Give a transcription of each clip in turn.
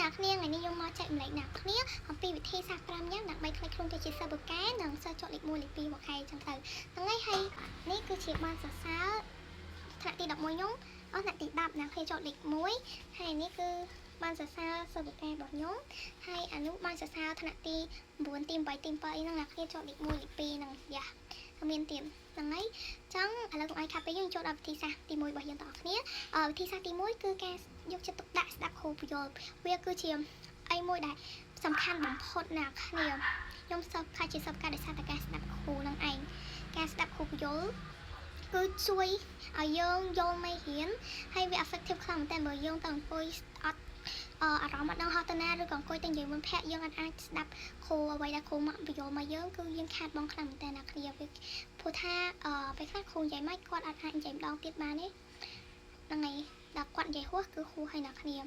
អ្នកគ្នាថ្ងៃនេះខ្ញុំមកចែកម្លែកអ្នកគ្នាអំពីវិធីសាស្ត្រ5យ៉ាងដើម្បីខ្លីខ្លួនទៅជាសិស្សបកែនិងសិស្សជាប់លេខ1លេខ2មកឯងចឹងទៅហ្នឹងហើយនេះគឺជាបានសរសើរថ្នាក់ទី11ខ្ញុំអស់ថ្នាក់ទី10អ្នកគ្នាជាប់លេខ1ហើយនេះគឺបានសរសើរសិស្សបកែរបស់ខ្ញុំហើយអានោះបានសរសើរថ្នាក់ទី9ទី8ទី7អីហ្នឹងអ្នកគ្នាជាប់លេខ1លេខ2ហ្នឹងយ៉ាមានទៀតហ្នឹងហើយចឹងឥឡូវកុំឲ្យខាត់ពេកយើងចូលដល់វិធីសាស្ត្រទី1របស់យើងទាំងអស់គ្នាវិធីសាស្ត្រទី1គឺការយកចិត្តទុកដាក់ស្ដាប់គ្រូពន្យល់វាគឺជាអីមួយដែលសំខាន់បំផុតណាស់គ្នាខ្ញុំសិស្សខ្លះជាសិស្សការដោយសារតែការស្ដាប់គ្រូនឹងឯងការស្ដាប់គ្រូពន្យល់គឺជួយឲ្យយើងយល់មេរៀនហើយវា effective ខ្លាំងមែនតើបើយើងទៅអង្គុយអត់អារម្មណ៍អត់ដឹងហោះទៅណាឬក៏អង្គុយតែនិយាយមុនភ័ក្រយើងអាចស្ដាប់គ្រូអ្វីដែលគ្រូមកបញ្យល់មកយើងគឺយើងខាតបង់ខ្លាំងមែនតើណាគ្នាវាព្រោះថាពេលខ្លះគ្រូនិយាយមកគាត់អាចនិយាយម្ដងទៀតបានទេហ្នឹងហើយដល់គាត់និយាយហួសគឺហួសហើយណាគ្នាតែ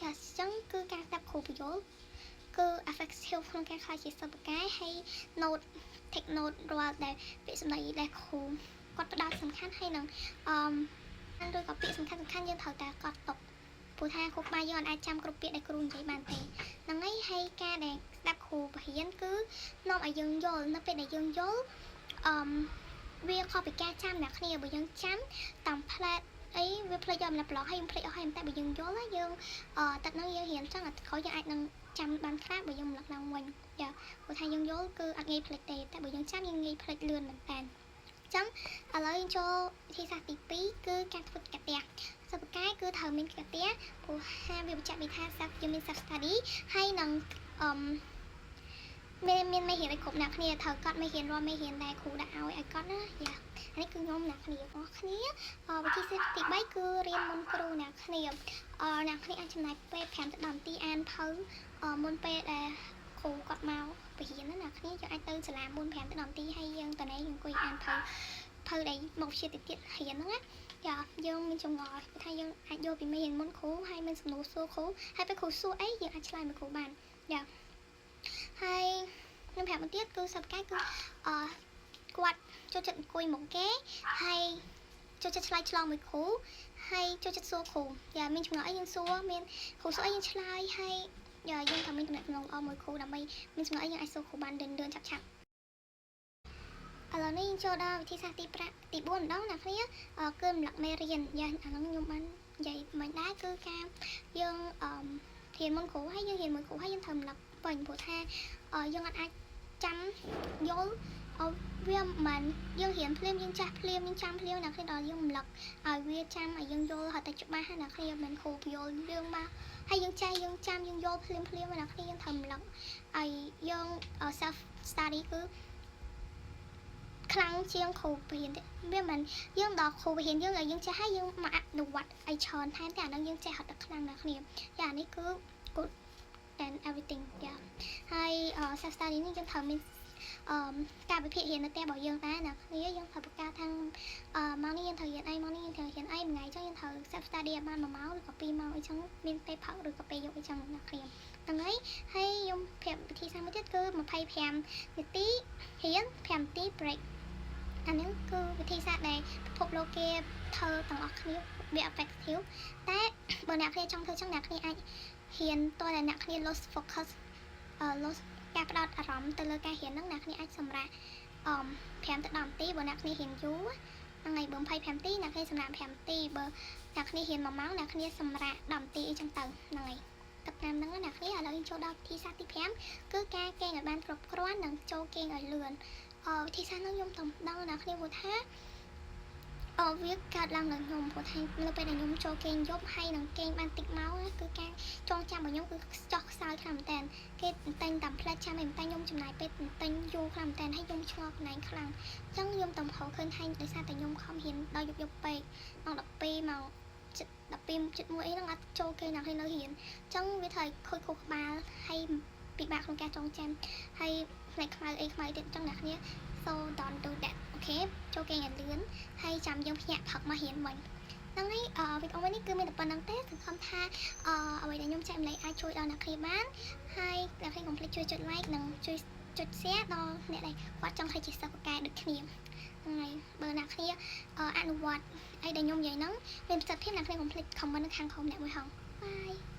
អញ្ចឹងគឺការស្ដាប់គ្រូបញ្យល់គឺ effective ក្នុងការខ្លាចជាសិស្សបកែហើយ note take note រាល់ដែលពាក្យសម្ដីដែលគ្រូគាត់ផ្ដោតសំខាន់ហើយនឹងឬក៏ពាក្យសំខាន់យើងត្រូវតែកត់ទុកព្រោះថាគ្រូខ្មែរយើងអាចចាំគ្រប់ពាក្យដែលគ្រូនិយាយបានទេហ្នឹងហើយការដែលស្ដាប់គ្រូបរៀនគឺនាំឲ្យយើងយល់នៅពេលដែលយើងយល់វាខុសពីការចាំអ្នកគ្នាបើយើងចាំតាមផ្លែតអីវាភ្លេចយកម្ល៉េះប្រឡងហើយយើងភ្លេចអស់ហើយតែបើយើងយល់ណាយើងទឹកនឹងយើងរៀនចឹងក្រោយយើងអាចនឹងចាំបានខ្លះបើយើងម្លឹកឡើងវិញចាព្រោះថាយើងយល់គឺអត់ងាយភ្លេចទេតែបើយើងចាំយើងងាយភ្លេចលឿនមែនតើចឹងឥឡូវយើងចូលវិធីសាស្ត្រទី2គឺការធ្វើកាទៀសិស្សបកែគឺត្រូវមានកាទៀព្រោះថាវាបញ្ជាក់ពីថាសិស្សយើងមាន self study ហើយនឹងមានមេរៀនឲ្យគ្រប់អ្នកគ្នាត្រូវកត់មេរៀនរាល់មេរៀនដែលគ្រូដាក់ឲ្យកត់ណាយ៉ានេះគឺខ្ញុំអ្នកគ្នាបងប្អូនវិធីសាស្ត្រទី3គឺរៀនមុនគ្រូអ្នកគ្នាអ្នកគ្នាអាចចំណាយពេល5ទៅ10នាទីអានភៅមុនពេលដែលគ្រូគាត់មកបរៀនណាអ្នកគ្នាយើងអាចទៅសាលា4 5ទៅ10នាទីហើយយើងតនេះយើងអង្គុយអានភៅដែលមកវិទ្យាទៀតរៀនហ្នឹងណាយ៉ាយើងមានចម្ងល់ថាយើងអាចយកពីមេរៀនមុនគ្រូហើយមានសំណួរសួរគ្រូហើយពេលគ្រូសួរអីយើងអាចឆ្លើយមកគ្រូបានយ៉ាហើយខ្ញុំប្រាប់មកទៀតគឺសិស្សបកែគឺគាត់ចូលចិត្តអង្គុយមកគេហើយចូលចិត្តឆ្លើយឆ្លងមួយគ្រូហើយចូលចិត្តសួរគ្រូយ៉ាមានចម្ងល់អីយើងសួរមានគ្រូសួរអីយើងឆ្លើយហើយយើងត្រូវមានទំនាក់ទំនងល្អមួយគ្រូដើម្បីមានចម្ងល់អីយើងអាចសួរគ្រូបានលឿនឆាប់ឥឡូវនេះយើងចូលដល់វិធីសាស្ត្រទី4ម្ដងអ្នកគ្នាគឺរំលឹកមេរៀនយ៉ាអាហ្នឹងខ្ញុំបាននិយាយមិនដែរគឺការយើងរៀនមុនគ្រូហើយយើងរៀនមួយគ្រូហើយយើងត្រូវរំលឹកវិញព្រោះថាយើងអាចចាំយល់វាមិនយើងរៀនភ្លាមយើងចាស់ភ្លាមយើងចាំភ្លាមអ្នកគ្នាដល់យើងរំលឹកឲ្យវាចាំឲ្យយើងយល់ឲ្យតែច្បាស់ហើយអ្នកគ្នាមិនគ្រូពន្យល់រឿងមកហើយយើងចេះយើងចាំយើងយល់ភ្លាមអ្នកគ្នាយើងត្រូវរំលឹកឲ្យយើង self study គឺខ្លាំងជាងគ្រូបរៀនទៀតវាមិនយើងដល់គ្រូបរៀនយើងឲ្យយើងចេះហើយយើងមកអនុវត្តអីច្រើនថែមតែអានឹងយើងចេះអត់តែខ្លាំងណាស់គ្នាយ៉ានេះគឺ good and everything យ៉ាហើយ self study នេះយើងត្រូវមានការវិភាគរៀននៅផ្ទះរបស់យើងដែរអ្នកគ្នាយើងត្រូវប្រកាសថាម៉ោងនេះយើងត្រូវរៀនអីម៉ោងនេះយើងត្រូវរៀនអីមួយថ្ងៃចឹងយើងត្រូវ self study ឲ្យបាន1ម៉ោងឬក៏2ម៉ោងអីចឹងមានពេលផឹកឬក៏ពេលយប់អីចឹងអ្នកគ្នាហ្នឹងហើយខ្ញុំប្រាប់វិធីសាស្ត្រមួយទៀតគឺ25នាទីរៀន5នាទី break អានេះគឺវិធីសាស្ត្រដែលពិភពលោកគេធ្វើទាំងអស់គ្នាវា effective តែបើអ្នកគ្នាចង់ធ្វើចឹងអ្នកគ្នាអាចរៀនតើអ្នកគ្នា lost focus lost ការផ្ដោតអារម្មណ៍ទៅលើការរៀនហ្នឹងអ្នកគ្នាអាចសម្រាប់5ទៅ10នាទីបើអ្នកគ្នារៀនយូរហ្នឹងហើយបើ25នាទីអ្នកគ្នាសម្រាប់5នាទីបើអ្នកគ្នារៀន1ម៉ោងអ្នកគ្នាសម្រាប់10នាទីអីចឹងទៅហ្នឹងហើយទឹកតាមហ្នឹងអ្នកគ្នាឥឡូវយើងចូលដល់វិធីសាស្ត្រទី5គឺការគេងឲ្យបានគ្រប់គ្រាន់និងចូលគេងឲ្យលឿនវិធីសាស្ត្រហ្នឹងខ្ញុំតំដឹងអ្នកគ្នាព្រោះថាវាកើតឡើងដល់ខ្ញុំព្រោះថានៅពេលដែលខ្ញុំចូលគេងយប់ហើយនឹងគេងបានតិចមកគឺការចងចាំរបស់ខ្ញុំគឺចោះខ្សោយខ្លាំងមែនតើគេតែងតាមផ្លែតចាំតែខ្ញុំចំណាយពេលតែងយូរខ្លាំងមែនតើហើយខ្ញុំឆ្ងល់កន្លែងខ្លាំងអញ្ចឹងខ្ញុំតំខំឃើញថាដោយសារតែខ្ញុំខំហ៊ានដល់យប់ពេកម៉ោង12ម៉ោង12:1អីហ្នឹងអត់ចូលគេណាស់នៅហ៊ានអញ្ចឹងវាត្រូវខូចខួរក្បាលហើយពិបាកក្នុងការចងចាំហើយផ្នែកខ្មៅអីខ្មៅទៀតអញ្ចឹងអ្នកគ្នា so don't do that អូខេចូលគេងឲ្យលឿនហើយចាំយើងភ្ញាក់ផឹកមករៀនវិញហ្នឹងហើយវីដេអូនេះគឺមានតែប៉ុណ្្នឹងទេសង្ឃឹមថាអ្វីដែលខ្ញុំចែកម្លែកអាចជួយដល់អ្នកគ្នាបានហើយអ្នកគ្នាកុំភ្លេចជួយចុច like និងជួយចុច share ដល់អ្នកដែលគាត់ចង់ឲ្យជាសិស្សបកែដូចគ្នាហ្នឹងហើយបើអ្នកគ្នាអនុវត្តអីដែលខ្ញុំនិយាយហ្នឹងមានប្រសិទ្ធភាពអ្នកគ្នាកុំភ្លេច comment នៅខាងក្រោមអ្នកមួយហងបាយ